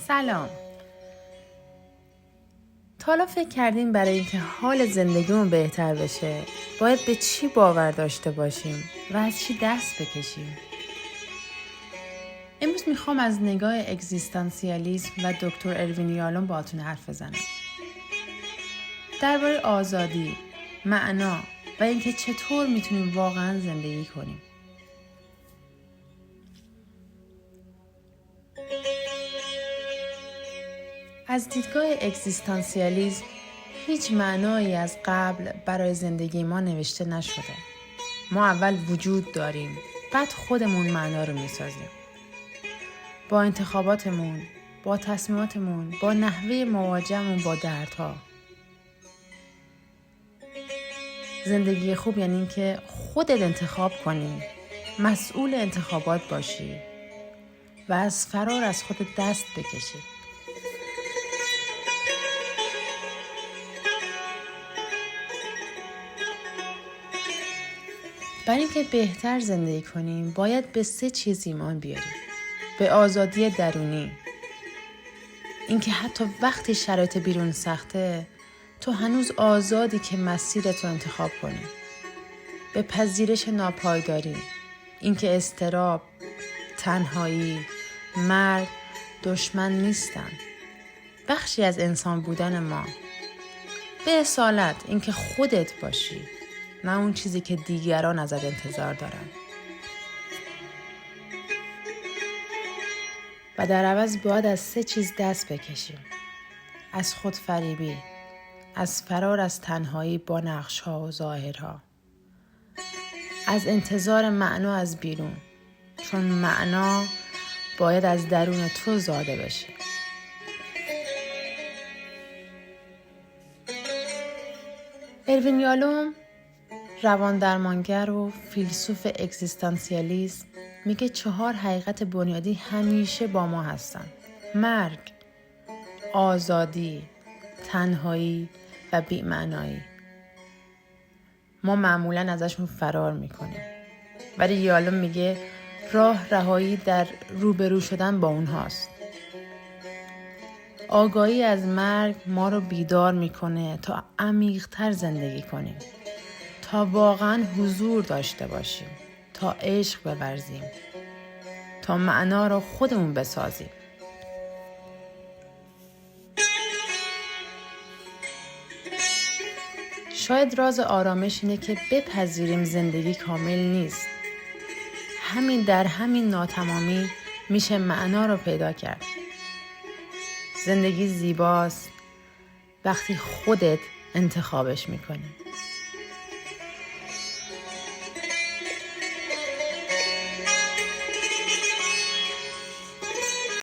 سلام. تا حالا فکر کردیم برای اینکه حال زندگیمون بهتر بشه باید به چی باور داشته باشیم و از چی دست بکشیم؟ امروز میخوام از نگاه اگزیستانسیالیسم و دکتر اروین یالوم باهاتون حرف بزنم. درباره آزادی، معنا و اینکه چطور میتونیم واقعا زندگی کنیم. از دیدگاه اگزیستانسیالیسم هیچ معنایی از قبل برای زندگی ما نوشته نشده. ما اول وجود داریم، بعد خودمون معنا رو میسازیم. با انتخاباتمون، با تصمیماتمون، با نحوه مواجهمون با دردها. زندگی خوب یعنی این که خودت انتخاب کنی، مسئول انتخابات باشی و از فرار از خودت دست بکشی. برای اینکه بهتر زندگی کنیم باید به 3 چیز ایمان بیاریم. به آزادی درونی، اینکه حتی وقتی شرایط بیرون سخته تو هنوز آزادی که مسیرت رو انتخاب کنی. به پذیرش ناپایداری، اینکه اضطراب، تنهایی، مرگ دشمن نیستن، بخشی از انسان بودن ما. به اصالت، اینکه خودت باشی، نه اون چیزی که دیگران ازت انتظار دارن. و در عوض باید از 3 چیز دست بکشیم. از خودفریبی، از فرار از تنهایی با نقش‌ها و ظاهرها، از انتظار معنا از بیرون، چون معنا باید از درون تو زاده بشه. اروین یالوم، روان درمانگر و فیلسوف اگزیستانسیالیسم، میگه 4 حقیقت بنیادی همیشه با ما هستن: مرگ، آزادی، تنهایی و بی‌معنایی. ما معمولاً ازشون فرار میکنیم، ولی یالوم میگه راه رهایی در روبرو شدن با اونهاست. آگاهی از مرگ ما رو بیدار میکنه تا عمیق‌تر زندگی کنیم، تا واقعاً حضور داشته باشیم، تا عشق بورزیم، تا معنا رو خودمون بسازیم. شاید راز آرامش اینه که بپذیریم زندگی کامل نیست. در همین ناتمامی میشه معنا رو پیدا کرد. زندگی زیباست وقتی خودت انتخابش میکنی.